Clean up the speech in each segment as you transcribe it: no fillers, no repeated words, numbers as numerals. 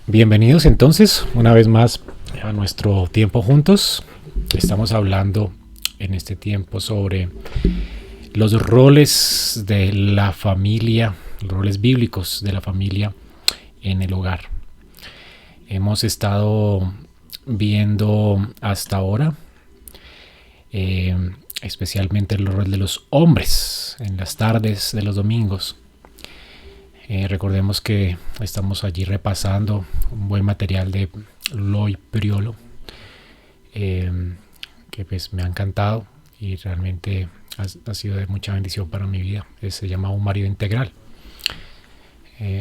Bienvenidos entonces una vez más a nuestro tiempo juntos. Estamos hablando en este tiempo sobre los roles de la familia, los roles bíblicos de la familia en el hogar. Hemos estado viendo hasta ahora especialmente el rol de los hombres en las tardes de los domingos. Recordemos que estamos allí repasando un buen material de Lloyd Priolo, que pues me ha encantado y realmente ha sido de mucha bendición para mi vida. Se llama Un marido integral,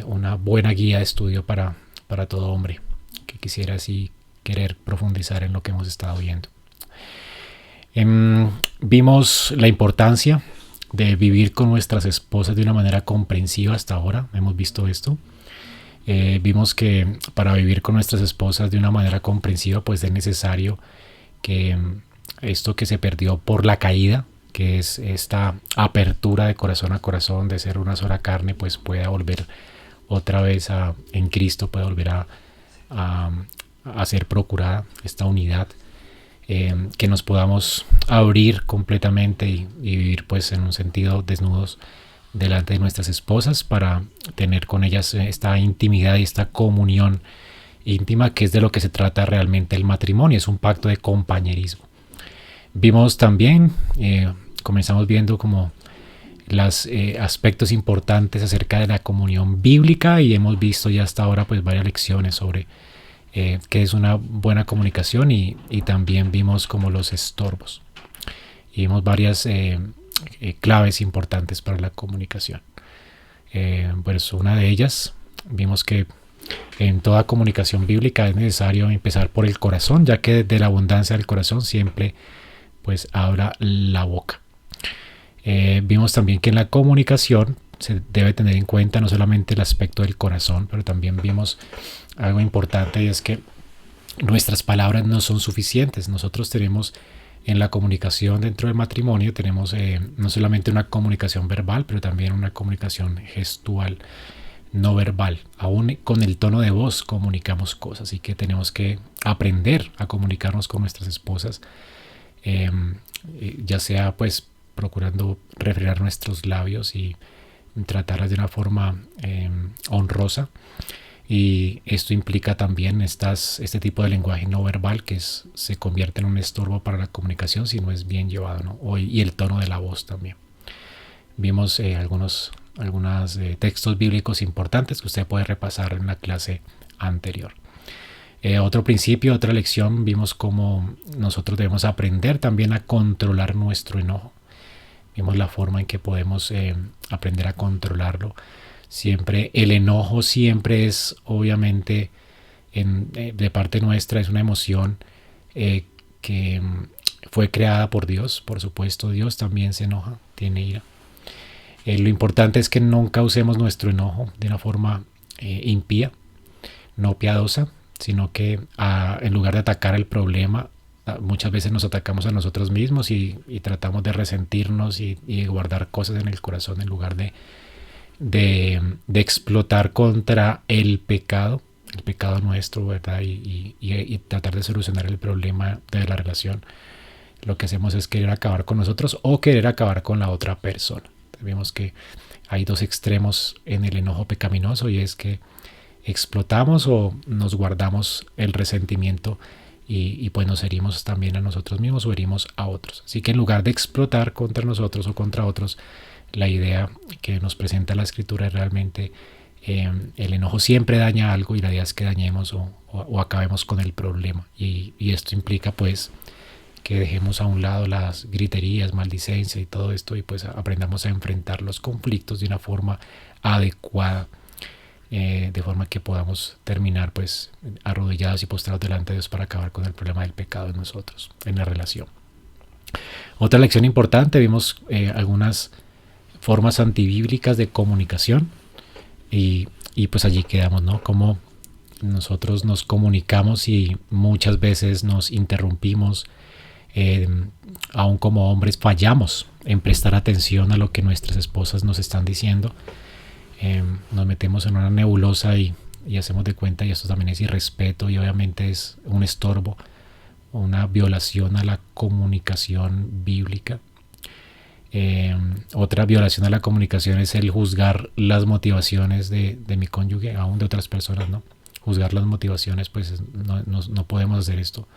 una buena guía de estudio para todo hombre que quisiera así querer profundizar en lo que hemos estado viendo. Vimos la importancia de vivir con nuestras esposas de una manera comprensiva. Hasta ahora hemos visto esto. Vimos que para vivir con nuestras esposas de una manera comprensiva, pues es necesario que esto que se perdió por la caída, que es esta apertura de corazón a corazón, de ser una sola carne, pues pueda volver otra vez en Cristo, pueda volver a ser procurada esta unidad. Que nos podamos abrir completamente y vivir pues en un sentido desnudos delante de nuestras esposas para tener con ellas esta intimidad y esta comunión íntima, que es de lo que se trata realmente el matrimonio. Es un pacto de compañerismo. Vimos también, comenzamos viendo como los aspectos importantes acerca de la comunión bíblica, y hemos visto ya hasta ahora pues varias lecciones sobre que es una buena comunicación, y también vimos como los estorbos y vimos varias claves importantes para la comunicación. Pues una de ellas vimos que en toda comunicación bíblica es necesario empezar por el corazón, ya que de la abundancia del corazón siempre pues habla la boca. Vimos también que en la comunicación se debe tener en cuenta no solamente el aspecto del corazón, pero también vimos algo importante, y es que nuestras palabras no son suficientes. Nosotros tenemos en la comunicación dentro del matrimonio, tenemos no solamente una comunicación verbal, pero también una comunicación gestual, no verbal. Aún con el tono de voz comunicamos cosas, así que tenemos que aprender a comunicarnos con nuestras esposas, ya sea pues procurando refrenar nuestros labios y tratarlas de una forma honrosa. Y esto implica también este tipo de lenguaje no verbal que se convierte en un estorbo para la comunicación si no es bien llevado, ¿no? Y el tono de la voz también. Vimos algunos textos bíblicos importantes que usted puede repasar en la clase anterior. Otro principio, otra lección, vimos cómo nosotros debemos aprender también a controlar nuestro enojo. Vimos la forma en que podemos aprender a controlarlo. Siempre el enojo siempre es, obviamente, de parte nuestra, es una emoción que fue creada por Dios. Por supuesto, Dios también se enoja, tiene ira. Lo importante es que nunca usemos nuestro enojo de una forma impía, no piadosa, sino que en lugar de atacar el problema, muchas veces nos atacamos a nosotros mismos y tratamos de resentirnos y guardar cosas en el corazón en lugar de explotar contra el pecado nuestro, ¿verdad? Y tratar de solucionar el problema de la relación. Lo que hacemos es querer acabar con nosotros o querer acabar con la otra persona. Vemos que hay dos extremos en el enojo pecaminoso, y es que explotamos o nos guardamos el resentimiento y pues nos herimos también a nosotros mismos o herimos a otros. Así que en lugar de explotar contra nosotros o contra otros, la idea que nos presenta la escritura es realmente el enojo siempre daña algo, y la idea es que dañemos o acabemos con el problema. Y esto implica pues que dejemos a un lado las griterías, maldicencia y todo esto, y pues aprendamos a enfrentar los conflictos de una forma adecuada, de forma que podamos terminar pues arrodillados y postrados delante de Dios para acabar con el problema del pecado en nosotros, en la relación. Otra lección importante, vimos algunas formas antibíblicas de comunicación, y pues allí quedamos, ¿no? Como nosotros nos comunicamos y muchas veces nos interrumpimos, aún como hombres fallamos en prestar atención a lo que nuestras esposas nos están diciendo. Nos metemos en una nebulosa y y hacemos de cuenta, y esto también es irrespeto y obviamente es un estorbo, una violación a la comunicación bíblica. Otra violación a la comunicación es el juzgar las motivaciones de mi cónyuge, aún de otras personas, ¿no? Juzgar las motivaciones, pues no podemos hacer esto.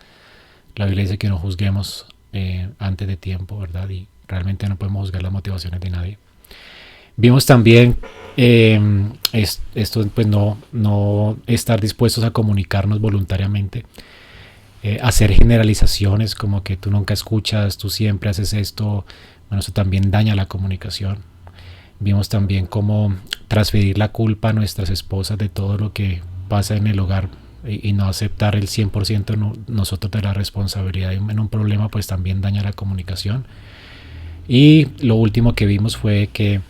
La Biblia dice que no juzguemos antes de tiempo, ¿verdad? Y realmente no podemos juzgar las motivaciones de nadie. Vimos también esto, pues no estar dispuestos a comunicarnos voluntariamente, hacer generalizaciones como que tú nunca escuchas, tú siempre haces esto. Bueno, eso también daña la comunicación. Vimos también cómo transferir la culpa a nuestras esposas de todo lo que pasa en el hogar y no aceptar el 100% nosotros de la responsabilidad en un problema, pues también daña la comunicación. Y lo último que vimos fue que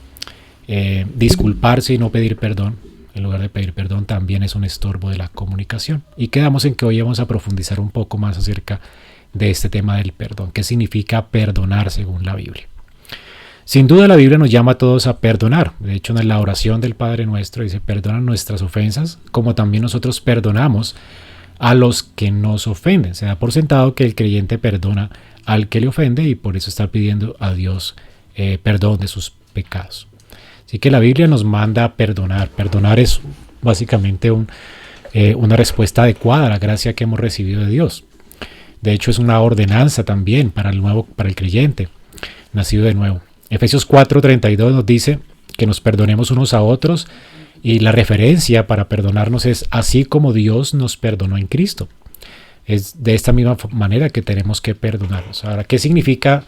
disculparse y no pedir perdón, en lugar de pedir perdón, también es un estorbo de la comunicación. Y quedamos en que hoy vamos a profundizar un poco más acerca de este tema del perdón. ¿Qué significa perdonar según la Biblia? Sin duda la Biblia nos llama a todos a perdonar. De hecho, en la oración del Padre Nuestro dice: perdona nuestras ofensas, como también nosotros perdonamos a los que nos ofenden. Se da por sentado que el creyente perdona al que le ofende y por eso está pidiendo a Dios perdón de sus pecados. Así que la Biblia nos manda a perdonar. Perdonar es básicamente una respuesta adecuada a la gracia que hemos recibido de Dios. De hecho, es una ordenanza también para el creyente nacido de nuevo. Efesios 4:32 nos dice que nos perdonemos unos a otros, y la referencia para perdonarnos es así como Dios nos perdonó en Cristo. Es de esta misma manera que tenemos que perdonarnos. Ahora, ¿qué significa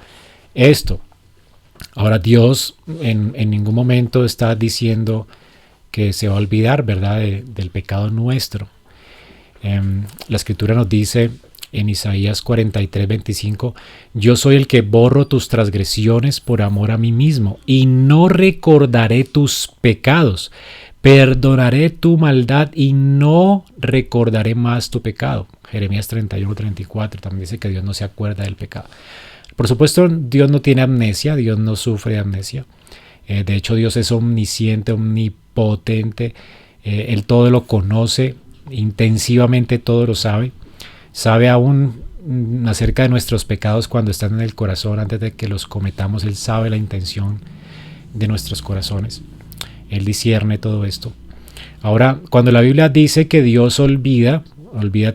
esto? Ahora, Dios en ningún momento está diciendo que se va a olvidar, ¿verdad?, del pecado nuestro. La Escritura nos dice en Isaías 43:25: yo soy el que borro tus transgresiones por amor a mí mismo, y no recordaré tus pecados. Perdonaré tu maldad y no recordaré más tu pecado. Jeremías 31:34 también dice que Dios no se acuerda del pecado. Por supuesto, Dios no tiene amnesia, Dios no sufre de amnesia. De hecho, Dios es omnisciente, omnipotente. Él todo lo conoce, intensivamente todo lo sabe. Sabe aún acerca de nuestros pecados cuando están en el corazón, antes de que los cometamos. Él sabe la intención de nuestros corazones. Él discierne todo esto. Ahora, cuando la Biblia dice que Dios olvida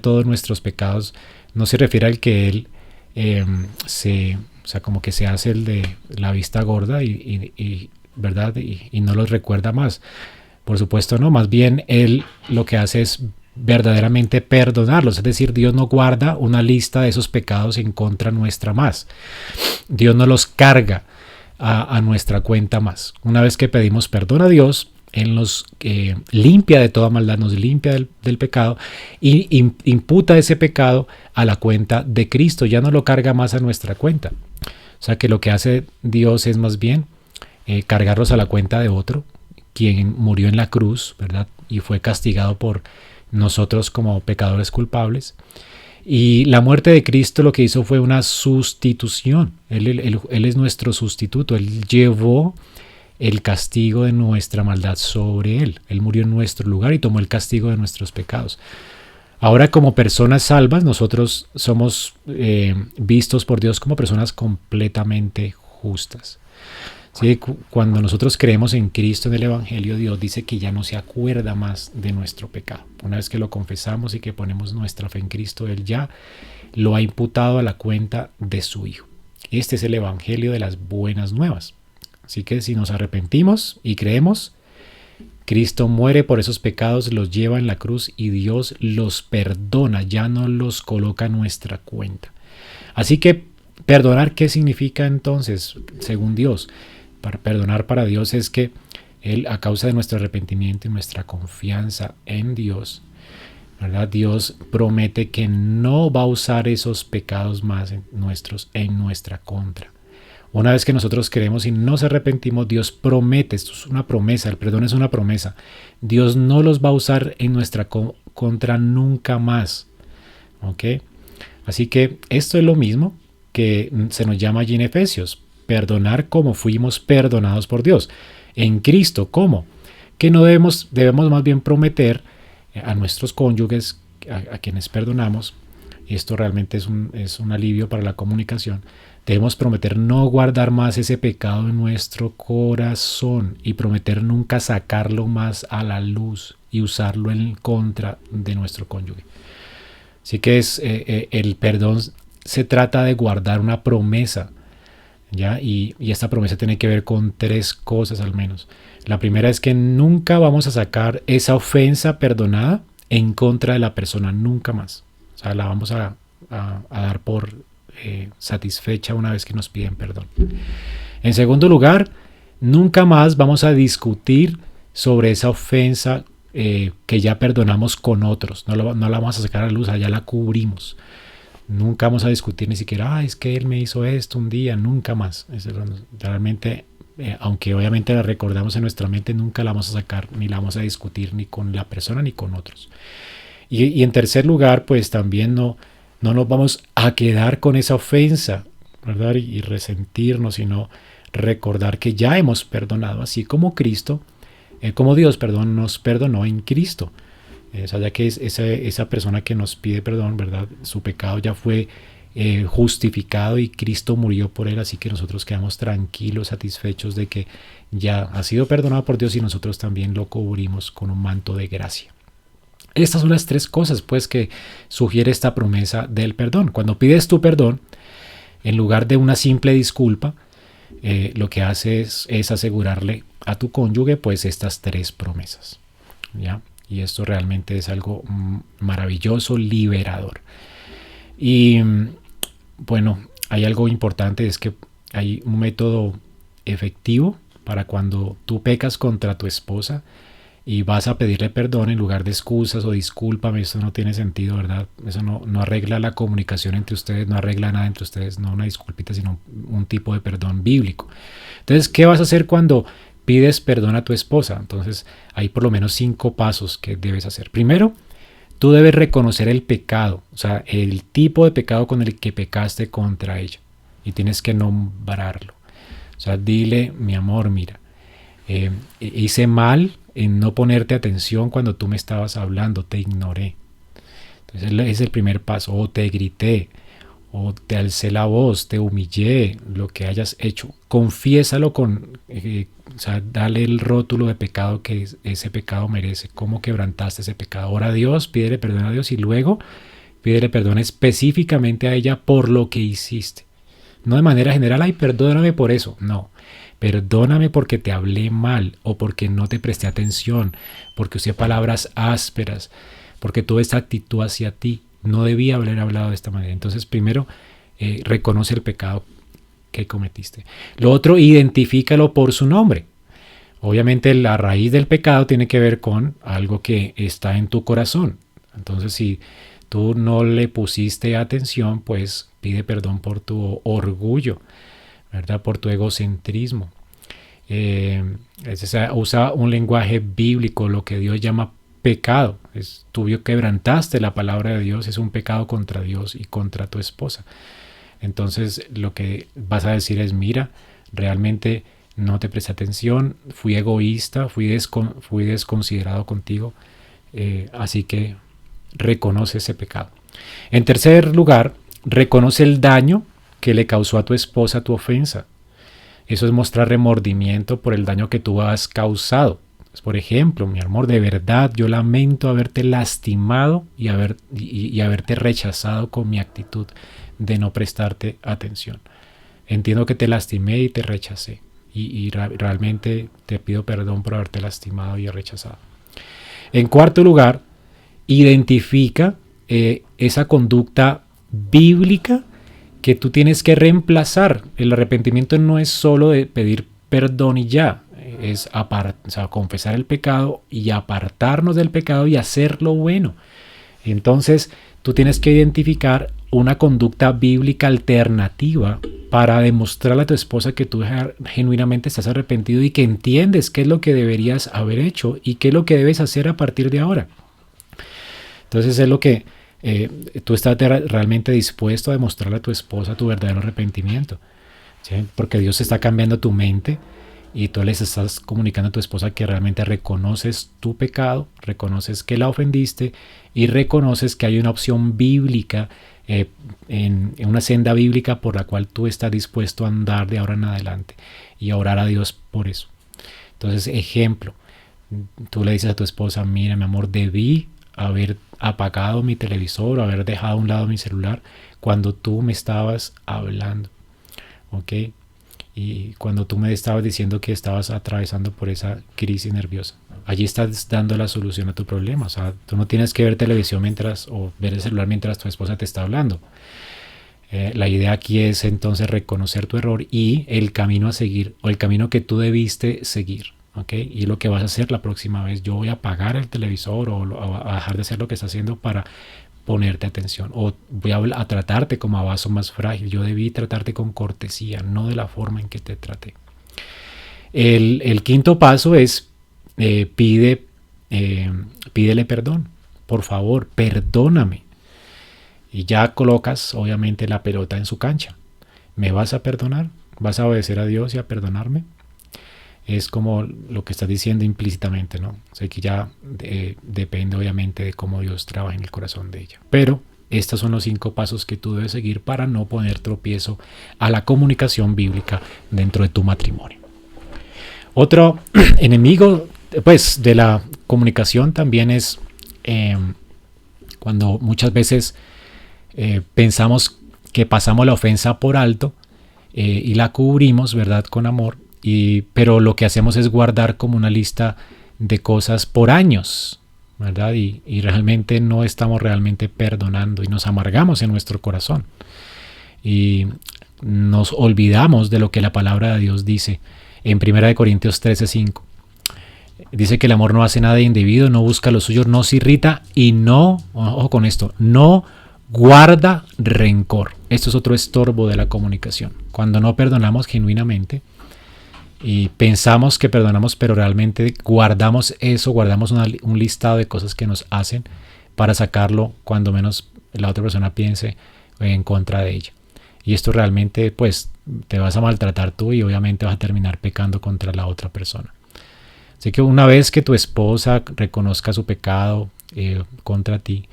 todos nuestros pecados, no se refiere al que Él como que se hace el de la vista gorda ¿verdad? Y no los recuerda más. Por supuesto no, más bien Él lo que hace es verdaderamente perdonarlos. Es decir, Dios no guarda una lista de esos pecados en contra nuestra más. Dios no los carga a nuestra cuenta más. Una vez que pedimos perdón a Dios, Él nos limpia de toda maldad, nos limpia del pecado y imputa ese pecado a la cuenta de Cristo. Ya no lo carga más a nuestra cuenta. O sea que lo que hace Dios es más bien cargarlos a la cuenta de otro, quien murió en la cruz, ¿verdad? Y fue castigado por nosotros como pecadores culpables. Y la muerte de Cristo lo que hizo fue una sustitución. Él es nuestro sustituto. Él llevó el castigo de nuestra maldad sobre Él. Él murió en nuestro lugar y tomó el castigo de nuestros pecados. Ahora, como personas salvas, nosotros somos vistos por Dios como personas completamente justas. ¿Sí? Cuando nosotros creemos en Cristo, en el Evangelio, Dios dice que ya no se acuerda más de nuestro pecado. Una vez que lo confesamos y que ponemos nuestra fe en Cristo, Él ya lo ha imputado a la cuenta de su Hijo. Este es el Evangelio de las buenas nuevas. Así que si nos arrepentimos y creemos, Cristo muere por esos pecados, los lleva en la cruz y Dios los perdona, ya no los coloca en nuestra cuenta. Así que perdonar, ¿qué significa entonces según Dios? Para perdonar para Dios es que Él, a causa de nuestro arrepentimiento y nuestra confianza en Dios, ¿verdad? Dios promete que no va a usar esos pecados más nuestros en nuestra contra. Una vez que nosotros creemos y nos arrepentimos, Dios promete, esto es una promesa, el perdón es una promesa. Dios no los va a usar en nuestra contra nunca más. ¿Ok? Así que esto es lo mismo que se nos llama allí en Efesios, perdonar como fuimos perdonados por Dios. En Cristo, ¿cómo? Que no debemos más bien prometer a nuestros cónyuges, a quienes perdonamos, y esto realmente es un alivio para la comunicación, debemos prometer no guardar más ese pecado en nuestro corazón y prometer nunca sacarlo más a la luz y usarlo en contra de nuestro cónyuge. Así que el perdón se trata de guardar una promesa, ¿ya? Y esta promesa tiene que ver con 3 cosas al menos. La primera es que nunca vamos a sacar esa ofensa perdonada en contra de la persona, nunca más. O sea, la vamos a dar por satisfecha una vez que nos piden perdón. En segundo lugar, nunca más vamos a discutir sobre esa ofensa que ya perdonamos con otros. No la vamos a sacar a la luz, ya la cubrimos. Nunca vamos a discutir ni siquiera, es que él me hizo esto un día, nunca más. Realmente, aunque obviamente la recordamos en nuestra mente, nunca la vamos a sacar, ni la vamos a discutir ni con la persona ni con otros. Y en tercer lugar, pues también no nos vamos a quedar con esa ofensa, ¿verdad? Y resentirnos, sino recordar que ya hemos perdonado, así como como Dios, nos perdonó en Cristo. O sea, ya que esa persona que nos pide perdón, ¿verdad? Su pecado ya fue justificado y Cristo murió por él, así que nosotros quedamos tranquilos, satisfechos de que ya ha sido perdonado por Dios y nosotros también lo cubrimos con un manto de gracia. Estas son las 3 cosas, pues, que sugiere esta promesa del perdón. Cuando pides tu perdón, en lugar de una simple disculpa, lo que haces es asegurarle a tu cónyuge, pues, estas 3 promesas, ¿ya? Y esto realmente es algo maravilloso, liberador. Y bueno, hay algo importante, es que hay un método efectivo para cuando tú pecas contra tu esposa y vas a pedirle perdón en lugar de excusas o discúlpame, eso no tiene sentido, ¿verdad? Eso no arregla la comunicación entre ustedes, no arregla nada entre ustedes, no una disculpita, sino un tipo de perdón bíblico. Entonces, ¿qué vas a hacer cuando pides perdón a tu esposa? Entonces, hay por lo menos 5 pasos que debes hacer. Primero, tú debes reconocer el pecado, o sea, el tipo de pecado con el que pecaste contra ella, y tienes que nombrarlo. O sea, dile, mi amor, mira, hice mal en no ponerte atención cuando tú me estabas hablando, te ignoré. Entonces es el primer paso. O te grité, o te alcé la voz, te humillé, lo que hayas hecho. Confiésalo o sea, dale el rótulo de pecado que ese pecado merece. ¿Cómo quebrantaste ese pecado? Ora a Dios, pídele perdón a Dios y luego pídele perdón específicamente a ella por lo que hiciste. No de manera general, ay, perdóname por eso. No. Perdóname porque te hablé mal o porque no te presté atención, porque usé palabras ásperas, porque tuve esta actitud hacia ti. No debía haber hablado de esta manera. Entonces, primero, reconoce el pecado que cometiste. Lo otro, identifícalo por su nombre. Obviamente, la raíz del pecado tiene que ver con algo que está en tu corazón. Entonces, si tú no le pusiste atención, pues pide perdón por tu orgullo, ¿verdad? Por tu egocentrismo. Usa un lenguaje bíblico, lo que Dios llama pecado. Tú quebrantaste la palabra de Dios, es un pecado contra Dios y contra tu esposa. Entonces lo que vas a decir es, mira, realmente no te presté atención, fui egoísta, fui desconsiderado contigo, así que reconoce ese pecado. En tercer lugar, reconoce el daño que le causó a tu esposa tu ofensa. Eso es mostrar remordimiento por el daño que tú has causado. Por ejemplo, mi amor, de verdad yo lamento haberte lastimado y haberte rechazado con mi actitud de no prestarte atención. Entiendo que te lastimé y te rechacé y realmente te pido perdón por haberte lastimado y rechazado. En cuarto lugar, identifica esa conducta bíblica que tú tienes que reemplazar. El arrepentimiento no es solo de pedir perdón y ya, es confesar el pecado y apartarnos del pecado y hacer lo bueno. Entonces tú tienes que identificar una conducta bíblica alternativa para demostrarle a tu esposa que tú genuinamente estás arrepentido y que entiendes qué es lo que deberías haber hecho y qué es lo que debes hacer a partir de ahora. Entonces es lo que tú estás realmente dispuesto a demostrarle a tu esposa tu verdadero arrepentimiento, ¿sí? Porque Dios está cambiando tu mente y tú les estás comunicando a tu esposa que realmente reconoces tu pecado, reconoces que la ofendiste y reconoces que hay una opción bíblica, en una senda bíblica por la cual tú estás dispuesto a andar de ahora en adelante y a orar a Dios por eso. Entonces, ejemplo, tú le dices a tu esposa: mira, mi amor, debí haber apagado mi televisor o haber dejado a un lado mi celular cuando tú me estabas hablando, ¿ok? Y cuando tú me estabas diciendo que estabas atravesando por esa crisis nerviosa. Allí estás dando la solución a tu problema. O sea, tú no tienes que ver televisión o ver el celular mientras tu esposa te está hablando. La idea aquí es entonces reconocer tu error y el camino a seguir, o el camino que tú debiste seguir, ¿ok? Y lo que vas a hacer la próxima vez: yo voy a apagar el televisor o a dejar de hacer lo que está haciendo para ponerte atención, o voy a tratarte como a vaso más frágil. Yo debí tratarte con cortesía, no de la forma en que te traté. El quinto paso es pídele perdón. Por favor, perdóname. Y ya colocas obviamente la pelota en su cancha. ¿Me vas a perdonar? ¿Vas a obedecer a Dios y a perdonarme? Es como lo que estás diciendo implícitamente, ¿no? O sea, que ya depende obviamente de cómo Dios trabaja en el corazón de ella. Pero estos son los 5 pasos que tú debes seguir para no poner tropiezo a la comunicación bíblica dentro de tu matrimonio. Otro enemigo, pues, de la comunicación también es cuando muchas veces pensamos que pasamos la ofensa por alto y la cubrimos, ¿verdad?, con amor, pero lo que hacemos es guardar como una lista de cosas por años, ¿verdad? Y realmente no estamos realmente perdonando y nos amargamos en nuestro corazón. Y nos olvidamos de lo que la palabra de Dios dice en 1 Corintios 13:5. Dice que el amor no hace nada de indebido, no busca lo suyo, no se irrita y no, ojo con esto, no guarda rencor. Esto es otro estorbo de la comunicación. Cuando no perdonamos genuinamente y pensamos que perdonamos, pero realmente guardamos eso, guardamos un listado de cosas que nos hacen para sacarlo cuando menos la otra persona piense en contra de ella. Y esto realmente, pues, te vas a maltratar tú y obviamente vas a terminar pecando contra la otra persona. Así que una vez que tu esposa reconozca su pecado contra ti,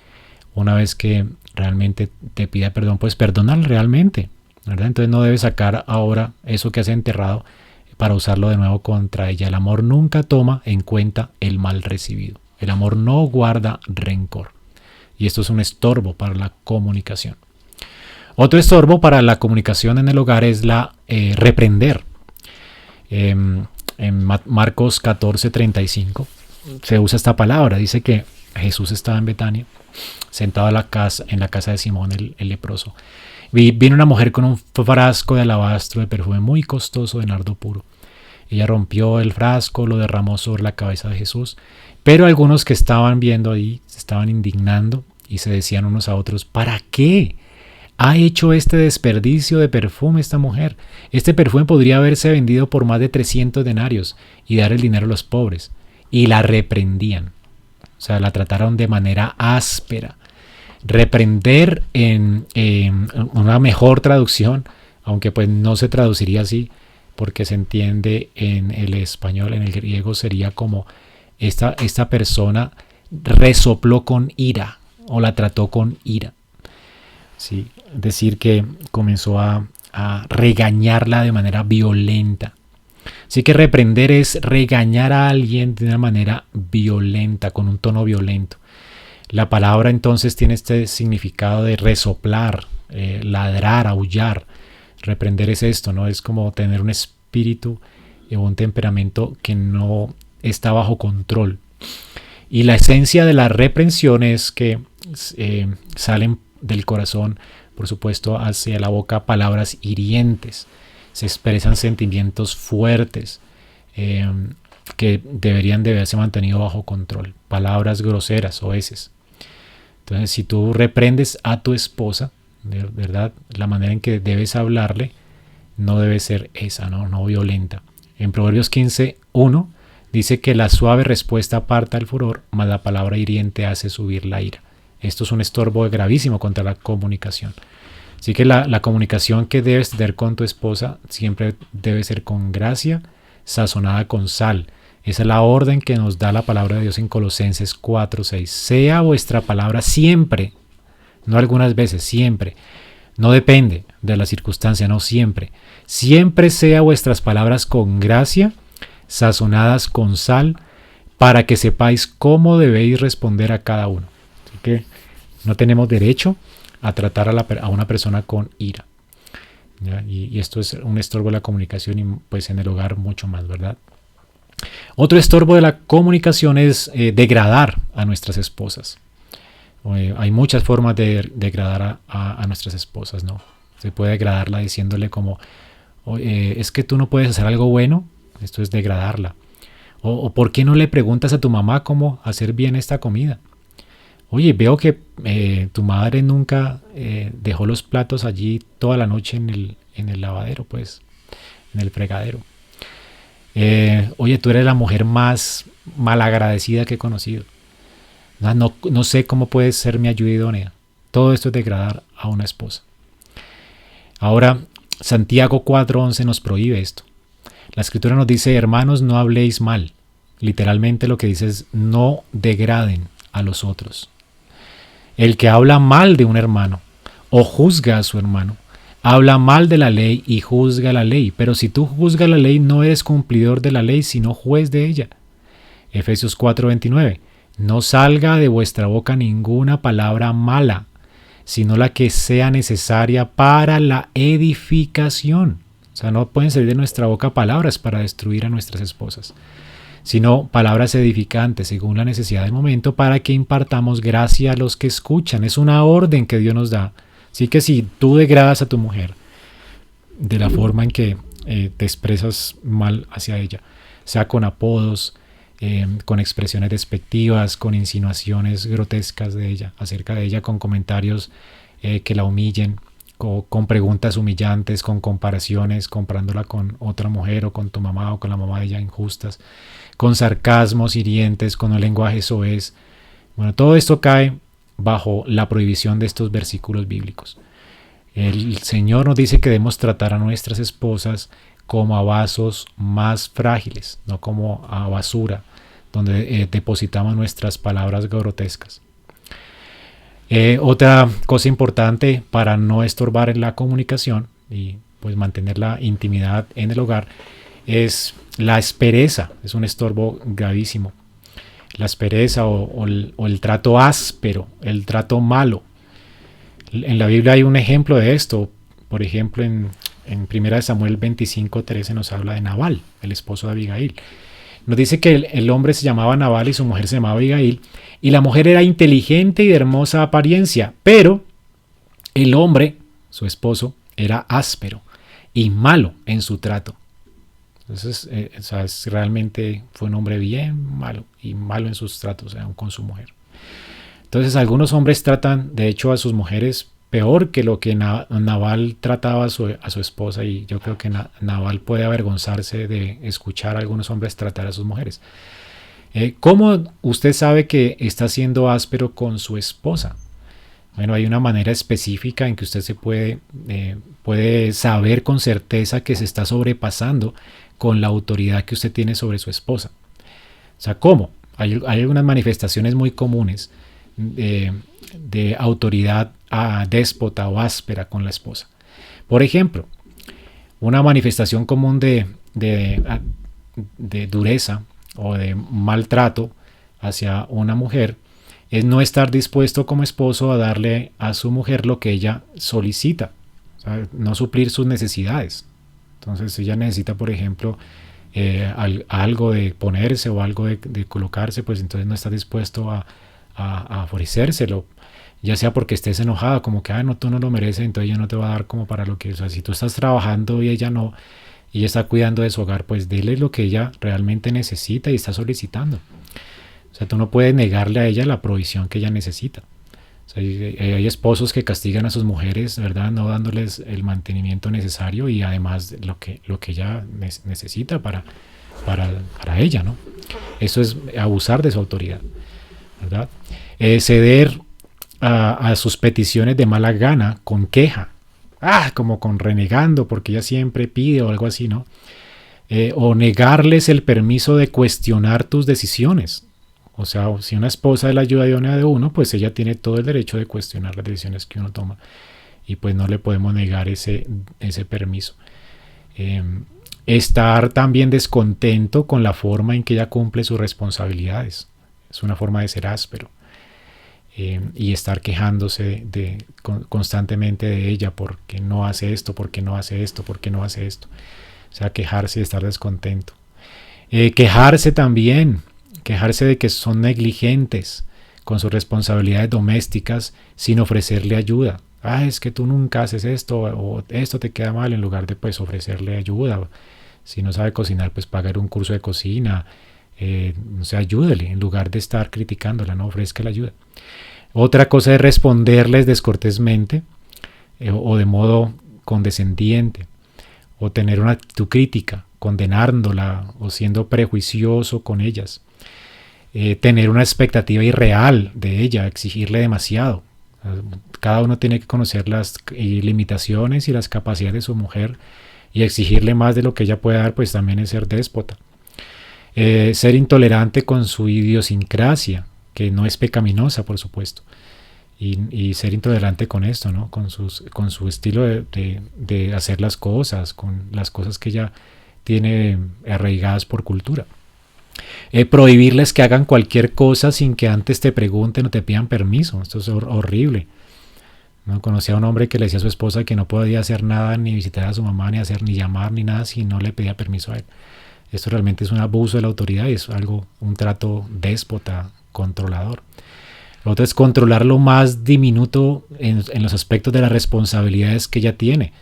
una vez que realmente te pida perdón, pues perdónala realmente, ¿verdad? Entonces no debes sacar ahora eso que has enterrado para usarlo de nuevo contra ella. El amor nunca toma en cuenta el mal recibido. El amor no guarda rencor. Y esto es un estorbo para la comunicación. Otro estorbo para la comunicación en el hogar es la reprender. En Marcos 14:35 se usa esta palabra. Dice que Jesús estaba en Betania, sentado en la casa de Simón el leproso. Vino una mujer con un frasco de alabastro de perfume muy costoso de nardo puro. Ella rompió el frasco, lo derramó sobre la cabeza de Jesús, pero algunos que estaban viendo ahí se estaban indignando y se decían unos a otros: ¿para qué ha hecho este desperdicio de perfume esta mujer? Este perfume podría haberse vendido por más de 300 denarios y dar el dinero a los pobres. Y la reprendían. O sea, la trataron de manera áspera. Reprender en una mejor traducción, aunque pues no se traduciría así, porque se entiende en el español, en el griego sería como esta persona resopló con ira o la trató con ira. Sí, es decir, que comenzó a regañarla de manera violenta. Así que reprender es regañar a alguien de una manera violenta, con un tono violento. La palabra entonces tiene este significado de resoplar, ladrar, aullar. Reprender es esto, ¿no? Es como tener un espíritu o un temperamento que no está bajo control. Y la esencia de la reprensión es que salen del corazón, por supuesto, hacia la boca palabras hirientes. Se expresan sentimientos fuertes que deberían de haberse mantenido bajo control. Palabras groseras o heces. Entonces, si tú reprendes a tu esposa, de verdad, la manera en que debes hablarle no debe ser esa, no violenta. En Proverbios 15:1 dice que la suave respuesta aparta el furor, mas la palabra hiriente hace subir la ira. Esto es un estorbo gravísimo contra la comunicación. Así que la comunicación que debes tener con tu esposa siempre debe ser con gracia, sazonada con sal. Esa es la orden que nos da la palabra de Dios en Colosenses 4:6. Sea vuestra palabra siempre, no algunas veces, siempre. No depende de la circunstancia, no siempre. Siempre sea vuestras palabras con gracia, sazonadas con sal, para que sepáis cómo debéis responder a cada uno. Así que no tenemos derecho a tratar a una persona con ira. ¿Ya? Y esto es un estorbo de la comunicación y pues en el hogar mucho más, ¿verdad? Otro estorbo de la comunicación es degradar a nuestras esposas. Hay muchas formas de degradar a nuestras esposas, ¿no? Se puede degradarla diciéndole como, es que tú no puedes hacer algo bueno. Esto es degradarla. O ¿por qué no le preguntas a tu mamá cómo hacer bien esta comida? Oye, veo que tu madre nunca dejó los platos allí toda la noche en el lavadero, pues, en el fregadero. Oye, tú eres la mujer más malagradecida que he conocido. No sé cómo puedes ser mi ayuda idónea. Todo esto es degradar a una esposa. Ahora, Santiago 4:11 nos prohíbe esto. La escritura nos dice, hermanos, no habléis mal. Literalmente lo que dice es, no degraden a los otros. El que habla mal de un hermano o juzga a su hermano, habla mal de la ley y juzga la ley. Pero si tú juzgas la ley, no eres cumplidor de la ley, sino juez de ella. Efesios 4:29. No salga de vuestra boca ninguna palabra mala, sino la que sea necesaria para la edificación. O sea, no pueden salir de nuestra boca palabras para destruir a nuestras esposas, sino palabras edificantes según la necesidad del momento para que impartamos gracia a los que escuchan. Es una orden que Dios nos da. Así que si tú degradas a tu mujer de la forma en que te expresas mal hacia ella, sea con apodos, con expresiones despectivas, con insinuaciones grotescas de ella, acerca de ella, con comentarios que la humillen, con preguntas humillantes, con comparaciones, comparándola con otra mujer o con tu mamá o con la mamá de ella injustas, con sarcasmos hirientes, con un lenguaje soez. Bueno, todo esto cae bajo la prohibición de estos versículos bíblicos. El Señor nos dice que debemos tratar a nuestras esposas como a vasos más frágiles, no como a basura, donde depositamos nuestras palabras grotescas. Otra cosa importante para no estorbar en la comunicación y pues mantener la intimidad en el hogar es la aspereza. Es un estorbo gravísimo. La aspereza o el trato áspero, el trato malo. En la Biblia hay un ejemplo de esto. Por ejemplo, en 1 Samuel 25:13 nos habla de Nabal, el esposo de Abigail. Nos dice que el hombre se llamaba Nabal y su mujer se llamaba Abigail, y la mujer era inteligente y de hermosa apariencia, pero el hombre, su esposo, era áspero y malo en su trato. Entonces, realmente fue un hombre bien malo y malo en sus tratos, aún con su mujer. Entonces, algunos hombres tratan, de hecho, a sus mujeres peor que lo que Nabal trataba a su esposa, y yo creo que Nabal puede avergonzarse de escuchar a algunos hombres tratar a sus mujeres. ¿Cómo usted sabe que está siendo áspero con su esposa? Bueno, hay una manera específica en que usted se puede saber con certeza que se está sobrepasando con la autoridad que usted tiene sobre su esposa. O sea, ¿cómo? Hay algunas manifestaciones muy comunes de autoridad déspota o áspera con la esposa. Por ejemplo, una manifestación común de dureza o de maltrato hacia una mujer es no estar dispuesto como esposo a darle a su mujer lo que ella solicita, o sea, no suplir sus necesidades. Entonces, si ella necesita, por ejemplo, algo de ponerse o algo de colocarse, pues entonces no está dispuesto a ofrecérselo, ya sea porque estés enojada, como que, no, tú no lo mereces, entonces ella no te va a dar como para lo que, o sea, si tú estás trabajando y ella no, y ella está cuidando de su hogar, pues dele lo que ella realmente necesita y está solicitando. O sea, tú no puedes negarle a ella la provisión que ella necesita. O sea, hay esposos que castigan a sus mujeres, ¿verdad? No dándoles el mantenimiento necesario y además lo que ella necesita para ella, ¿no? Eso es abusar de su autoridad, ¿verdad? Ceder a sus peticiones de mala gana, con queja, como con renegando, porque ella siempre pide o algo así, ¿no? o negarles el permiso de cuestionar tus decisiones. O sea, si una esposa es la ayuda idónea de uno, pues ella tiene todo el derecho de cuestionar las decisiones que uno toma. Y pues no le podemos negar ese permiso. Estar también descontento con la forma en que ella cumple sus responsabilidades. Es una forma de ser áspero. Y estar quejándose constantemente de ella porque no hace esto, porque no hace esto, porque no hace esto. O sea, quejarse y estar descontento. Quejarse también, quejarse de que son negligentes con sus responsabilidades domésticas sin ofrecerle ayuda. Es que tú nunca haces esto, o esto te queda mal, en lugar de pues ofrecerle ayuda. Si no sabe cocinar, pues pagar un curso de cocina. No sé, ayúdele, en lugar de estar criticándola, no ofrezca la ayuda. Otra cosa es responderles descortésmente o de modo condescendiente, o tener una actitud crítica, condenándola o siendo prejuicioso con ellas. Tener una expectativa irreal de ella, exigirle demasiado. Cada uno tiene que conocer las limitaciones y las capacidades de su mujer, y exigirle más de lo que ella puede dar, pues también es ser déspota. Ser intolerante con su idiosincrasia, que no es pecaminosa, por supuesto, y ser intolerante con esto, ¿no? Con su estilo de hacer las cosas, con las cosas que ella tiene arraigadas por cultura. Prohibirles que hagan cualquier cosa sin que antes te pregunten o te pidan permiso. Esto es horrible, ¿no? Conocí a un hombre que le decía a su esposa que no podía hacer nada, ni visitar a su mamá, ni llamar, ni nada, si no le pedía permiso a él. Esto realmente es un abuso de la autoridad y es un trato déspota, controlador. Lo otro es controlar lo más diminuto en los aspectos de las responsabilidades que ella tiene.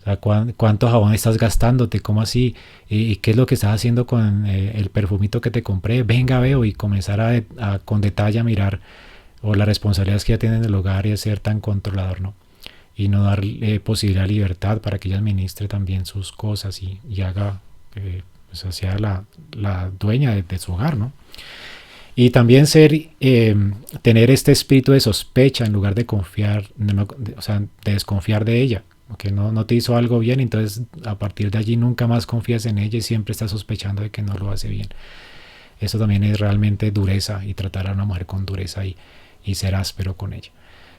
O sea, ¿cuánto jabón estás gastándote? ¿Cómo así? ¿Y qué es lo que estás haciendo con el perfumito que te compré? Venga, veo, y comenzar con detalle a mirar o las responsabilidades que ella tiene en el hogar, y ser tan controlador, ¿no? Y no dar posibilidad de libertad para que ella administre también sus cosas y haga... o sea la dueña de su hogar, ¿no? Y también tener este espíritu de sospecha en lugar de confiar, o sea, de desconfiar de ella, que no te hizo algo bien, entonces a partir de allí nunca más confías en ella y siempre estás sospechando de que no lo hace bien. Eso también es realmente dureza, y tratar a una mujer con dureza y ser áspero con ella.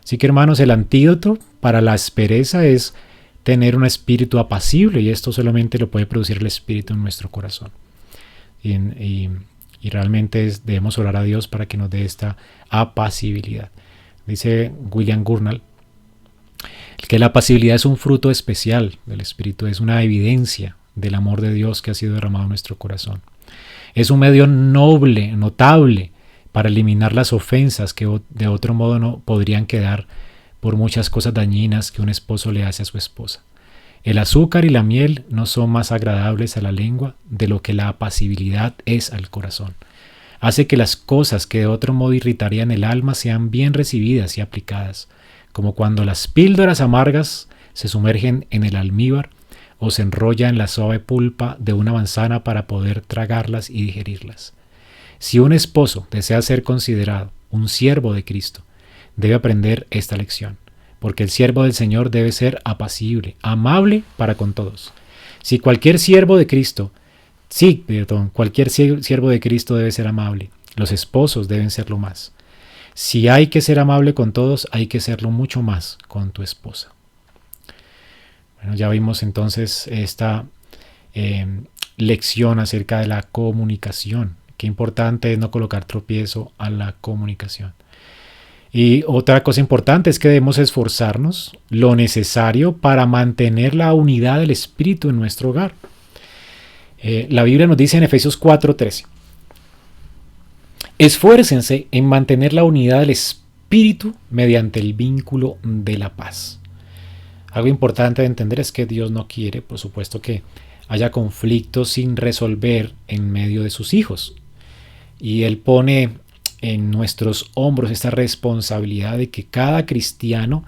Así que, hermanos, el antídoto para la aspereza es tener un espíritu apacible, y esto solamente lo puede producir el Espíritu en nuestro corazón. Y realmente debemos orar a Dios para que nos dé esta apacibilidad. Dice William Gurnall que la apacibilidad es un fruto especial del Espíritu, es una evidencia del amor de Dios que ha sido derramado en nuestro corazón. Es un medio noble, notable, para eliminar las ofensas que de otro modo no podrían quedar por muchas cosas dañinas que un esposo le hace a su esposa. El azúcar y la miel no son más agradables a la lengua de lo que la apacibilidad es al corazón. Hace que las cosas que de otro modo irritarían el alma sean bien recibidas y aplicadas, como cuando las píldoras amargas se sumergen en el almíbar o se enrolla en la suave pulpa de una manzana para poder tragarlas y digerirlas. Si un esposo desea ser considerado un siervo de Cristo, debe aprender esta lección, porque el siervo del Señor debe ser apacible, amable para con todos. Cualquier siervo de Cristo debe ser amable. Los esposos deben serlo más. Si hay que ser amable con todos, hay que serlo mucho más con tu esposa. Bueno, ya vimos entonces esta lección acerca de la comunicación. Qué importante es no colocar tropiezo a la comunicación. Y otra cosa importante es que debemos esforzarnos lo necesario para mantener la unidad del Espíritu en nuestro hogar. La Biblia nos dice en Efesios 4:13: esfuércense en mantener la unidad del Espíritu mediante el vínculo de la paz. Algo importante de entender es que Dios no quiere, por supuesto, que haya conflictos sin resolver en medio de sus hijos. Y Él pone en nuestros hombros esta responsabilidad de que cada cristiano,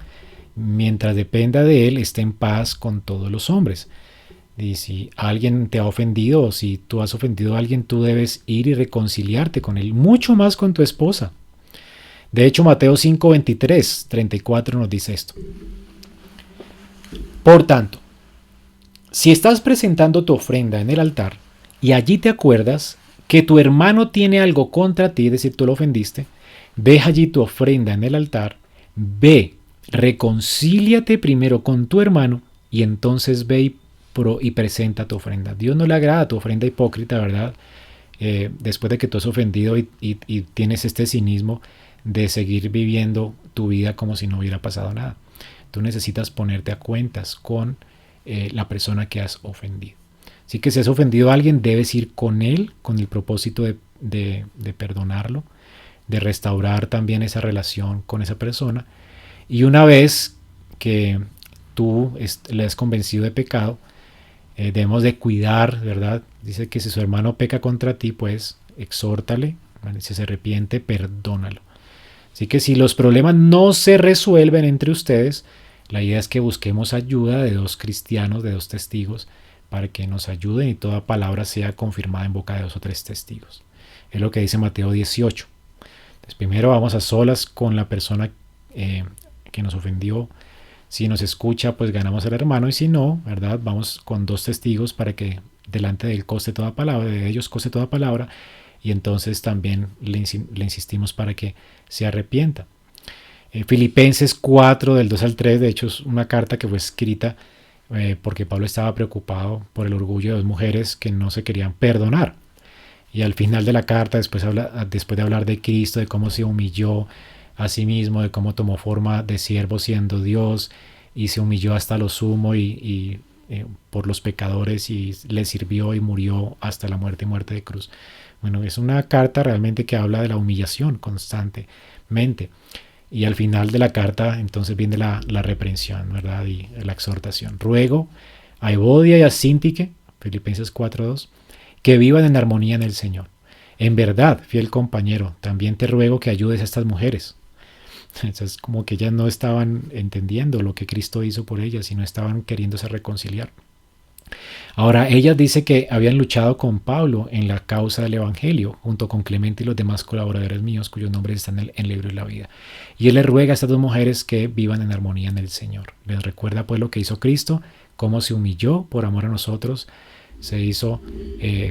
mientras dependa de Él, esté en paz con todos los hombres. Y si alguien te ha ofendido, o si tú has ofendido a alguien, tú debes ir y reconciliarte con él, mucho más con tu esposa. De hecho, Mateo 5:23-34 nos dice esto: por tanto, Si estás presentando tu ofrenda en el altar y allí te acuerdas que tu hermano tiene algo contra ti, es decir, tú lo ofendiste, deja allí tu ofrenda en el altar, ve, reconcíliate primero con tu hermano y entonces ve y presenta tu ofrenda. Dios no le agrada tu ofrenda hipócrita, ¿verdad? Después de que tú has ofendido y tienes este cinismo de seguir viviendo tu vida como si no hubiera pasado nada. Tú necesitas ponerte a cuentas con la persona que has ofendido. Así que si has ofendido a alguien, debes ir con él con el propósito de perdonarlo, de restaurar también esa relación con esa persona. Y una vez que tú le has convencido de pecado, debemos de cuidar, ¿verdad? Dice que si su hermano peca contra ti, pues exhórtale, ¿vale? Si se arrepiente, perdónalo. Así que si los problemas no se resuelven entre ustedes, la idea es que busquemos ayuda de dos cristianos, de dos testigos, para que nos ayuden y toda palabra sea confirmada en boca de 2 o 3 testigos. Es lo que dice Mateo 18. Entonces, primero vamos a solas con la persona que nos ofendió. Si nos escucha, pues ganamos al hermano, y si no, ¿verdad? Vamos con 2 testigos para que delante de él conste toda palabra, de ellos conste toda palabra, y entonces también le insistimos para que se arrepienta. Filipenses 4, del 2 al 3, de hecho es una carta que fue escrita porque Pablo estaba preocupado por el orgullo de 2 mujeres que no se querían perdonar. Y al final de la carta, después de hablar de Cristo, de cómo se humilló a sí mismo, de cómo tomó forma de siervo siendo Dios y se humilló hasta lo sumo por los pecadores y le sirvió y murió hasta la muerte y muerte de cruz. Bueno, es una carta realmente que habla de la humillación constantemente. Y al final de la carta entonces viene la reprensión, ¿verdad? Y la exhortación. Ruego a Evodia y a Síntique, Filipenses 4:2, que vivan en armonía en el Señor. En verdad, fiel compañero, también te ruego que ayudes a estas mujeres. Es como que ellas no estaban entendiendo lo que Cristo hizo por ellas y no estaban queriéndose reconciliar. Ahora, ellas dice que habían luchado con Pablo en la causa del Evangelio, junto con Clemente y los demás colaboradores míos, cuyos nombres están en el libro de la vida. Y él les ruega a estas 2 mujeres que vivan en armonía en el Señor. Les recuerda pues lo que hizo Cristo, cómo se humilló por amor a nosotros, se hizo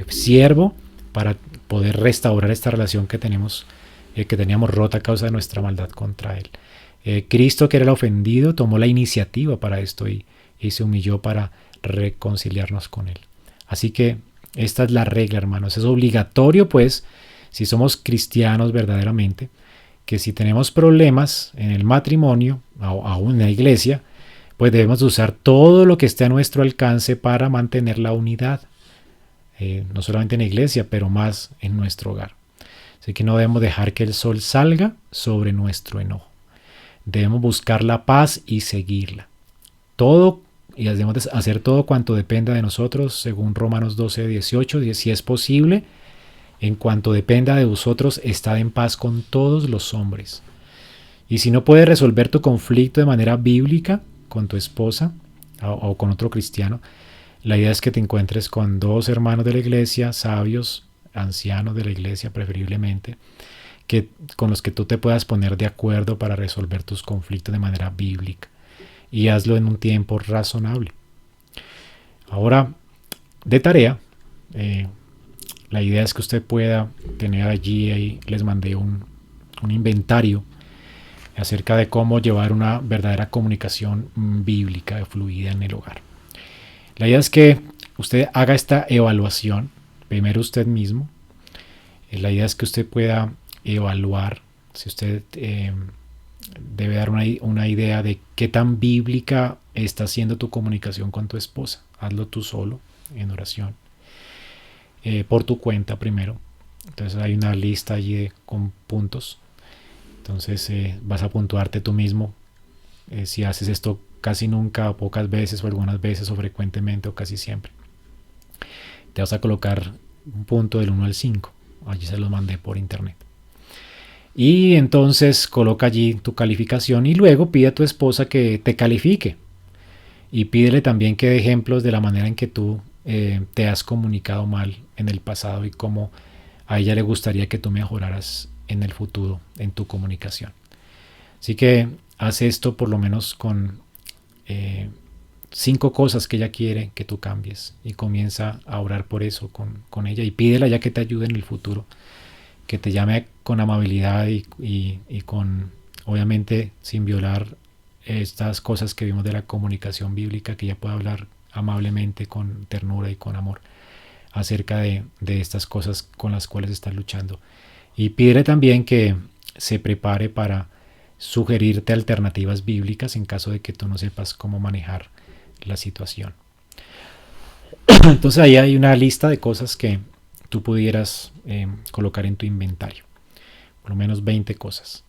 siervo para poder restaurar esta relación que teníamos rota a causa de nuestra maldad contra él. Cristo, que era el ofendido, tomó la iniciativa para esto y se humilló para reconciliarnos con él. Así que esta es la regla, hermanos. Es obligatorio, pues, si somos cristianos verdaderamente, que si tenemos problemas en el matrimonio o aún en la iglesia, pues debemos usar todo lo que esté a nuestro alcance para mantener la unidad. No solamente en la iglesia, pero más en nuestro hogar. Así que no debemos dejar que el sol salga sobre nuestro enojo. Debemos buscar la paz y seguirla. Y debemos hacer todo cuanto dependa de nosotros, según Romanos 12:18, si es posible, en cuanto dependa de vosotros, estad en paz con todos los hombres. Y si no puedes resolver tu conflicto de manera bíblica con tu esposa o con otro cristiano, la idea es que te encuentres con 2 hermanos de la iglesia, sabios, ancianos de la iglesia preferiblemente, con los que tú te puedas poner de acuerdo para resolver tus conflictos de manera bíblica. Y hazlo en un tiempo razonable. Ahora, de tarea, la idea es que usted pueda tener allí, ahí les mandé un inventario acerca de cómo llevar una verdadera comunicación bíblica fluida en el hogar. La idea es que usted haga esta evaluación, primero usted mismo. La idea es que usted pueda evaluar si usted debe dar una idea de qué tan bíblica está siendo tu comunicación con tu esposa. Hazlo tú solo, en oración. Por tu cuenta primero. Entonces hay una lista allí con puntos. Entonces vas a puntuarte tú mismo si haces esto casi nunca, o pocas veces, o algunas veces, o frecuentemente, o casi siempre. Te vas a colocar un punto del 1 al 5. Allí se los mandé por internet. Y entonces coloca allí tu calificación y luego pide a tu esposa que te califique. Y pídele también que dé ejemplos de la manera en que tú te has comunicado mal en el pasado y cómo a ella le gustaría que tú mejoraras en el futuro en tu comunicación. Así que haz esto por lo menos con 5 cosas que ella quiere que tú cambies y comienza a orar por eso con ella y pídela ya que te ayude en el futuro, que te llame con amabilidad y con, obviamente, sin violar estas cosas que vimos de la comunicación bíblica, que ella pueda hablar amablemente, con ternura y con amor acerca de estas cosas con las cuales estás luchando. Y pídele también que se prepare para sugerirte alternativas bíblicas en caso de que tú no sepas cómo manejar la situación. Entonces ahí hay una lista de cosas que tú pudieras colocar en tu inventario. Por lo menos 20 cosas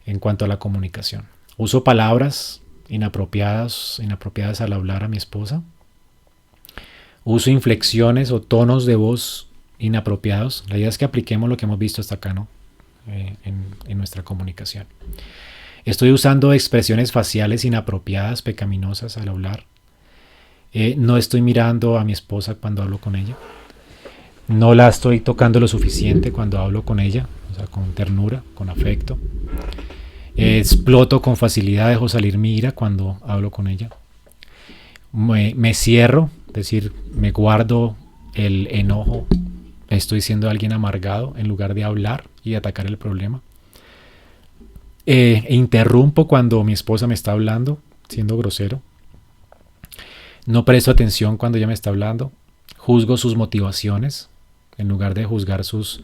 en cuanto a la comunicación. Uso palabras inapropiadas al hablar a mi esposa. Uso inflexiones o tonos de voz inapropiados. La idea es que apliquemos lo que hemos visto hasta acá, ¿no? En nuestra comunicación. Estoy usando expresiones faciales inapropiadas, pecaminosas al hablar. No estoy mirando a mi esposa cuando hablo con ella. No la estoy tocando lo suficiente cuando hablo con ella, o sea, con ternura, con afecto. Exploto con facilidad, dejo salir mi ira cuando hablo con ella. Me cierro, es decir, me guardo el enojo. Estoy siendo alguien amargado en lugar de hablar y atacar el problema. Interrumpo cuando mi esposa me está hablando, siendo grosero. No presto atención cuando ella me está hablando. Juzgo sus motivaciones en lugar de juzgar sus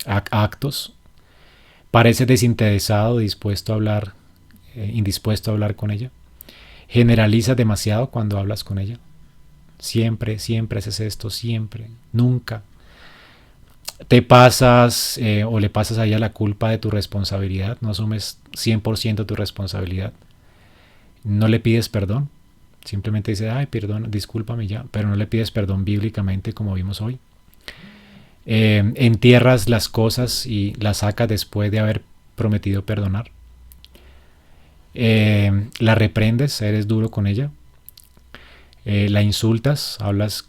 actos. Parece desinteresado, indispuesto a hablar con ella. Generaliza demasiado cuando hablas con ella. Siempre, siempre haces esto, siempre, nunca. Te pasas o le pasas a ella la culpa de tu responsabilidad. No asumes 100% tu responsabilidad. No le pides perdón. Simplemente dices, ay, perdón, discúlpame ya. Pero no le pides perdón bíblicamente como vimos hoy. Entierras las cosas y las sacas después de haber prometido perdonar. La reprendes, eres duro con ella. La insultas, hablas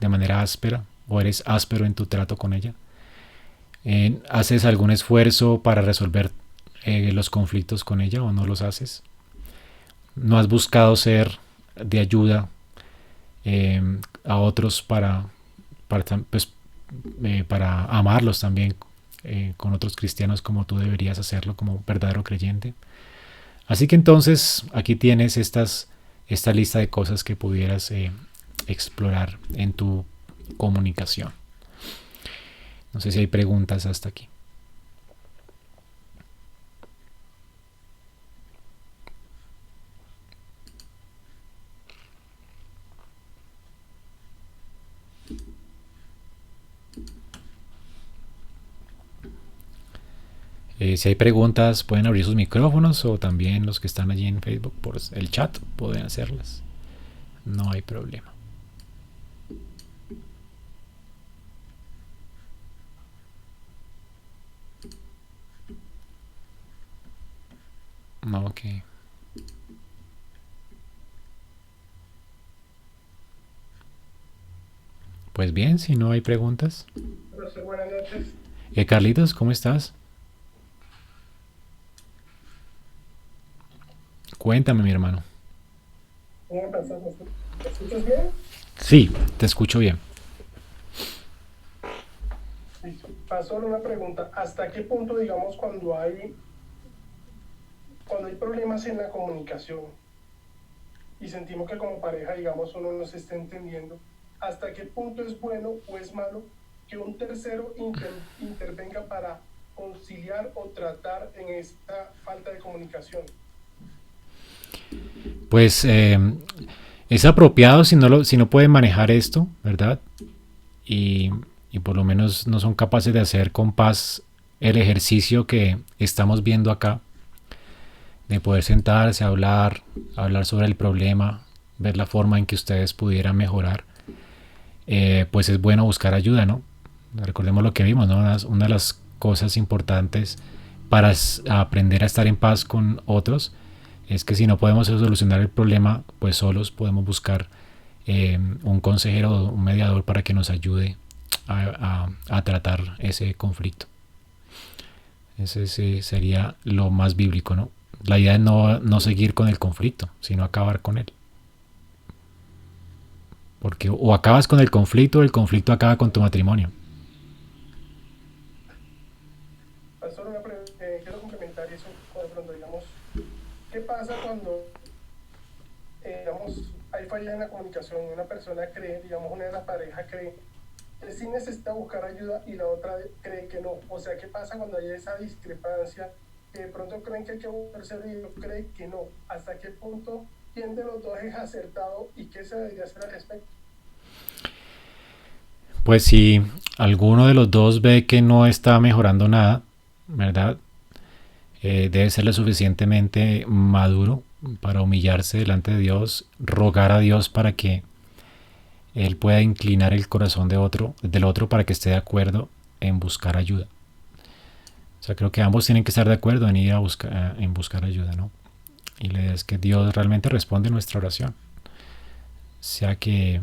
de manera áspera o eres áspero en tu trato con ella. ¿Haces algún esfuerzo para resolver los conflictos con ella o no los haces? ¿No has buscado ser de ayuda a otros para amarlos también con otros cristianos como tú deberías hacerlo como verdadero creyente? Así que entonces aquí tienes esta lista de cosas que pudieras explorar en tu comunicación. No sé si hay preguntas hasta aquí. Si hay preguntas, pueden abrir sus micrófonos o también los que están allí en Facebook por el chat pueden hacerlas. No hay problema. Ok. Pues bien, si no hay preguntas. Buenas noches. Carlitos, ¿cómo estás? Cuéntame, mi hermano. ¿Cómo empezamos? ¿Me escuchas bien? Sí, te escucho bien. Listo. Paso a una pregunta. ¿Hasta qué punto, digamos, cuando hay problemas en la comunicación y sentimos que como pareja, digamos, uno no se está entendiendo, hasta qué punto es bueno o es malo que un tercero intervenga para conciliar o tratar en esta falta de comunicación? Pues es apropiado si no pueden manejar esto, ¿verdad? Y por lo menos no son capaces de hacer con paz el ejercicio que estamos viendo acá, de poder sentarse, hablar sobre el problema, ver la forma en que ustedes pudieran mejorar, pues es bueno buscar ayuda, ¿no? Recordemos lo que vimos, ¿no? Una de las cosas importantes para aprender a estar en paz con otros es que si no podemos solucionar el problema, pues solos podemos buscar un consejero o un mediador para que nos ayude a tratar ese conflicto. Ese sería lo más bíblico, ¿no? la idea es no seguir con el conflicto, sino acabar con él. Porque o acabas con o el conflicto acaba con tu matrimonio. Pastor, quiero complementar eso cuando digamos, ¿qué pasa cuando digamos, hay falla en la comunicación? Una persona cree, digamos, una de las parejas cree que sí necesita buscar ayuda y la otra cree que no. O sea, ¿qué pasa cuando hay esa discrepancia? Que de pronto creen que hay que buscar y otro cree que no. ¿Hasta qué punto quién de los dos es acertado y qué se debería hacer al respecto? Pues si alguno de los dos ve que no está mejorando nada, ¿verdad? Debe ser lo suficientemente maduro para humillarse delante de Dios, rogar a Dios para que Él pueda inclinar el corazón del otro para que esté de acuerdo en buscar ayuda. O sea, creo que ambos tienen que estar de acuerdo en ir en buscar ayuda, ¿no? Y la idea es que Dios realmente responde nuestra oración. O sea, que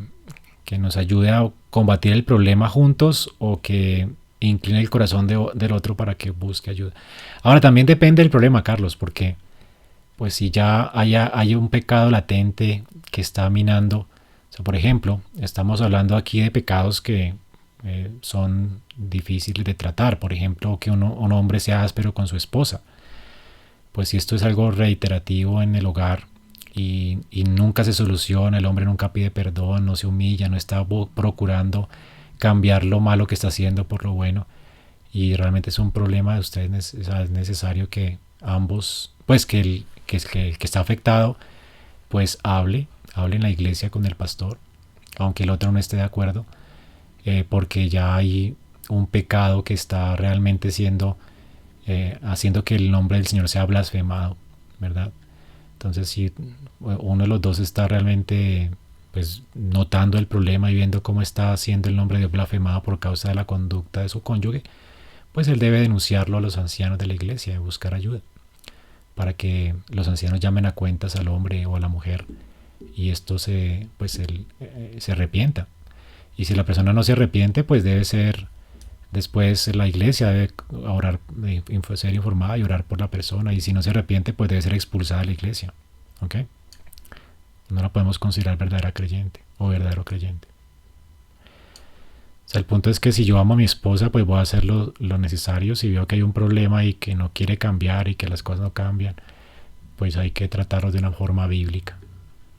nos ayude a combatir el problema juntos o que incline el corazón del otro para que busque ayuda. Ahora, también depende del problema, Carlos, porque pues si ya hay un pecado latente que está minando, o sea, por ejemplo, estamos hablando aquí de pecados que son difíciles de tratar. Por ejemplo, que un hombre sea áspero con su esposa. Pues si esto es algo reiterativo en el hogar y nunca se soluciona, el hombre nunca pide perdón, no se humilla, no está procurando cambiar lo malo que está haciendo por lo bueno, y realmente es un problema de ustedes, es necesario que ambos, pues que el que está afectado, pues hable en la iglesia con el pastor, aunque el otro no esté de acuerdo, porque ya hay un pecado que está realmente haciendo que el nombre del Señor sea blasfemado, ¿verdad? Entonces, si uno de los dos está realmente pues notando el problema y viendo cómo está siendo el nombre de Dios blasfemado por causa de la conducta de su cónyuge, pues él debe denunciarlo a los ancianos de la iglesia y buscar ayuda para que los ancianos llamen a cuentas al hombre o a la mujer y esto se arrepienta. Y si la persona no se arrepiente, pues debe ser, después la iglesia debe orar, ser informada y orar por la persona, y si no se arrepiente, pues debe ser expulsada de la iglesia. ¿Ok? No la podemos considerar verdadera creyente o verdadero creyente. O sea, el punto es que si yo amo a mi esposa, pues voy a hacer lo necesario. Si veo que hay un problema y que no quiere cambiar y que las cosas no cambian, pues hay que tratarlos de una forma bíblica.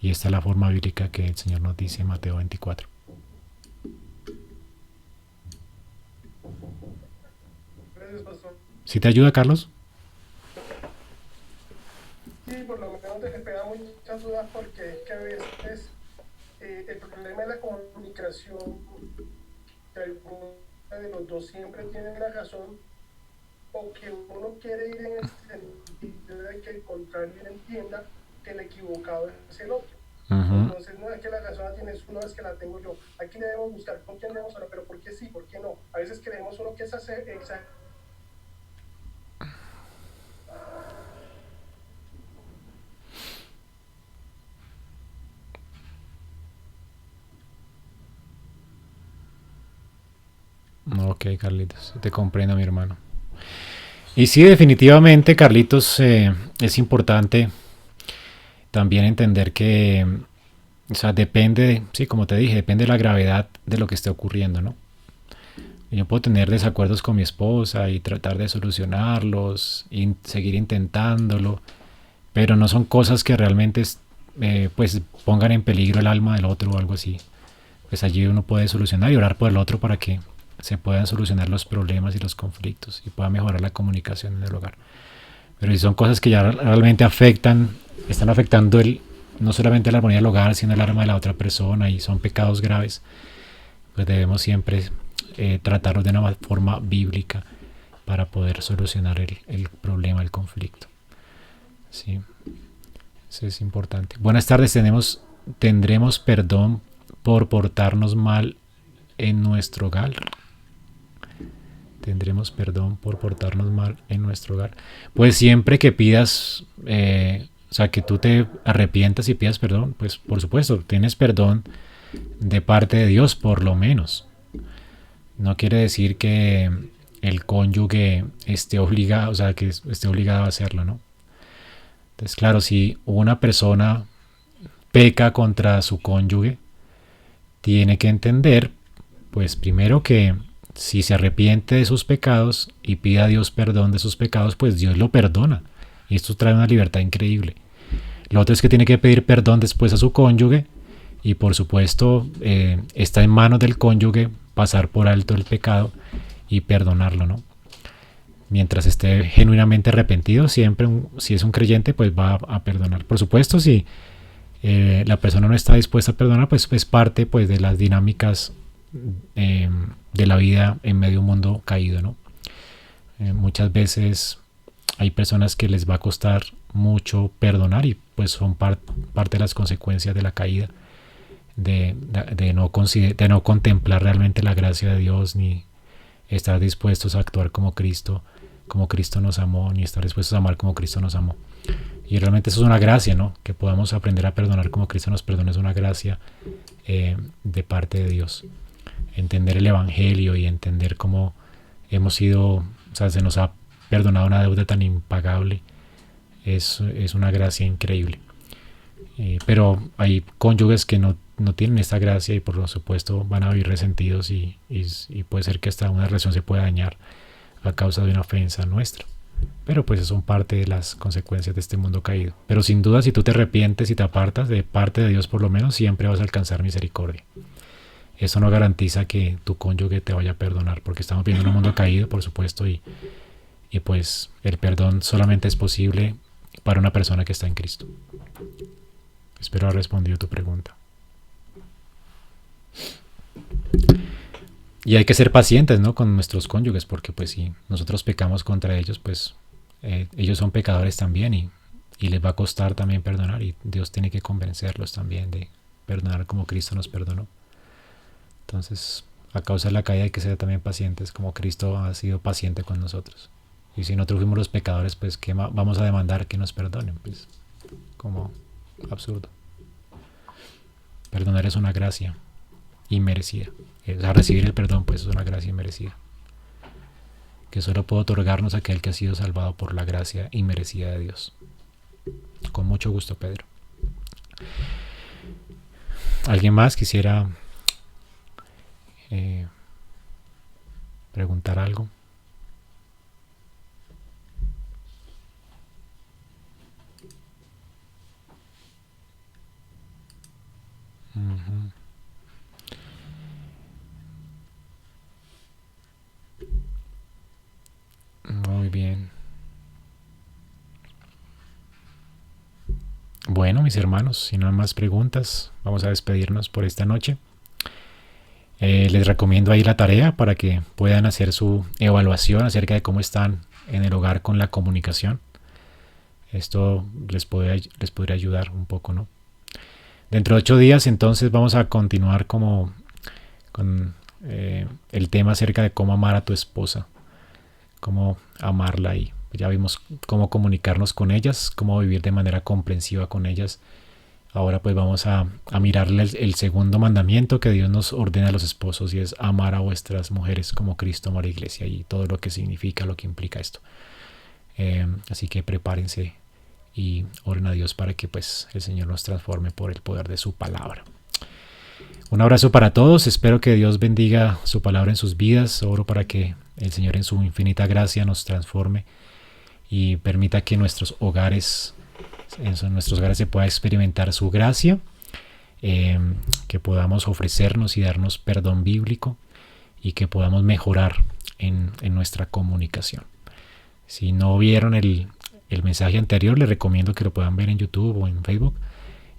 Y esta es la forma bíblica que el Señor nos dice en Mateo 24. Gracias, pastor. ¿Sí te ayuda, Carlos? Sí, por lo menos despega muchas dudas porque es que a veces el problema de la comunicación, que alguno de los dos siempre tiene la razón, o que uno quiere ir en el sentido de que el contrario entienda que el equivocado es el otro. Entonces no es que la razón la tienes uno, es que la tengo yo. Aquí debemos buscar con quién debemos hablar, pero ¿por qué sí? ¿Por qué no? A veces creemos uno que es exacto. Ok, Carlitos, te comprendo, mi hermano. Y sí, definitivamente, Carlitos, es importante también entender que, o sea, depende, sí, como te dije, depende de la gravedad de lo que esté ocurriendo, ¿no? Yo puedo tener desacuerdos con mi esposa y tratar de solucionarlos y seguir intentándolo, pero no son cosas que realmente pues pongan en peligro el alma del otro o algo así. Pues allí uno puede solucionar y orar por el otro para que se puedan solucionar los problemas y los conflictos y pueda mejorar la comunicación en el hogar. Pero si son cosas que ya realmente están afectando no solamente la armonía del hogar, sino el alma de la otra persona, y son pecados graves, pues debemos siempre tratarlos de una forma bíblica para poder solucionar el problema, el conflicto. Sí, eso es importante. Buenas tardes, ¿tendremos perdón por portarnos mal en nuestro hogar? ¿Tendremos perdón por portarnos mal en nuestro hogar? Pues siempre que pidas, o sea, que tú te arrepientas y pidas perdón, pues por supuesto, tienes perdón de parte de Dios, por lo menos. No quiere decir que el cónyuge esté obligado, o sea, que esté obligado a hacerlo, ¿no? Entonces, claro, si una persona peca contra su cónyuge, tiene que entender, pues primero que si se arrepiente de sus pecados y pide a Dios perdón de sus pecados, pues Dios lo perdona. Y esto trae una libertad increíble. Lo otro es que tiene que pedir perdón después a su cónyuge y por supuesto está en manos del cónyuge pasar por alto el pecado y perdonarlo, ¿no? Mientras esté genuinamente arrepentido, siempre, si es un creyente, pues va a perdonar. Por supuesto, si la persona no está dispuesta a perdonar, pues es parte pues, de las dinámicas de la vida en medio de un mundo caído, ¿no? Muchas veces hay personas que les va a costar mucho perdonar y pues son parte de las consecuencias de la caída, de no contemplar realmente la gracia de Dios, ni estar dispuestos a actuar como Cristo nos amó, ni estar dispuestos a amar como Cristo nos amó. Y realmente eso es una gracia, ¿no? Que podamos aprender a perdonar como Cristo nos perdona, es una gracia de parte de Dios. Entender el Evangelio y entender cómo hemos sido, o sea, se nos ha perdonado una deuda tan impagable, es una gracia increíble. Pero hay cónyuges que no tienen esta gracia y por supuesto van a vivir resentidos y puede ser que hasta una relación se pueda dañar a causa de una ofensa nuestra. Pero pues son parte de las consecuencias de este mundo caído. Pero sin duda, si tú te arrepientes y te apartas de parte de Dios, por lo menos siempre vas a alcanzar misericordia. Eso no garantiza que tu cónyuge te vaya a perdonar, porque estamos viviendo en un mundo caído, por supuesto, y pues el perdón solamente es posible para una persona que está en Cristo. Espero haber respondido tu pregunta. Y hay que ser pacientes, ¿no? Con nuestros cónyuges, porque pues si nosotros pecamos contra ellos, pues ellos son pecadores también y les va a costar también perdonar y Dios tiene que convencerlos también de perdonar como Cristo nos perdonó. Entonces, a causa de la caída hay que ser también pacientes como Cristo ha sido paciente con nosotros. Y si nosotros fuimos los pecadores, pues ¿qué vamos a demandar que nos perdonen? Pues como absurdo. Perdonar es una gracia inmerecida. A recibir el perdón, pues es una gracia inmerecida, que solo puede otorgarnos aquel que ha sido salvado por la gracia inmerecida de Dios. Con mucho gusto, Pedro. ¿Alguien más quisiera preguntar algo? Uh-huh. Muy bien. Bueno, mis hermanos, si no hay más preguntas, vamos a despedirnos por esta noche. Les recomiendo ahí la tarea para que puedan hacer su evaluación acerca de cómo están en el hogar con la comunicación. Esto les podría ayudar un poco, ¿no? Dentro de 8 días, entonces, vamos a continuar con el tema acerca de cómo amar a tu esposa, cómo amarla y ya vimos cómo comunicarnos con ellas, cómo vivir de manera comprensiva con ellas. Ahora pues vamos a mirarle el segundo mandamiento que Dios nos ordena a los esposos y es amar a vuestras mujeres como Cristo amó a la iglesia y todo lo que significa, lo que implica esto. Así que prepárense y oren a Dios para que pues el Señor nos transforme por el poder de su palabra. Un abrazo para todos, espero que Dios bendiga su palabra en sus vidas, oro para que el Señor en su infinita gracia nos transforme y permita que en nuestros hogares se pueda experimentar su gracia, que podamos ofrecernos y darnos perdón bíblico y que podamos mejorar en nuestra comunicación. Si no vieron el mensaje anterior, les recomiendo que lo puedan ver en YouTube o en Facebook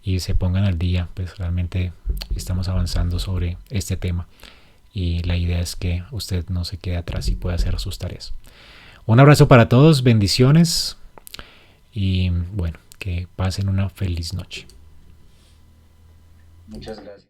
y se pongan al día, pues realmente estamos avanzando sobre este tema y la idea es que usted no se quede atrás y pueda hacer sus tareas. Un abrazo para todos, bendiciones y bueno, que pasen una feliz noche. Muchas gracias.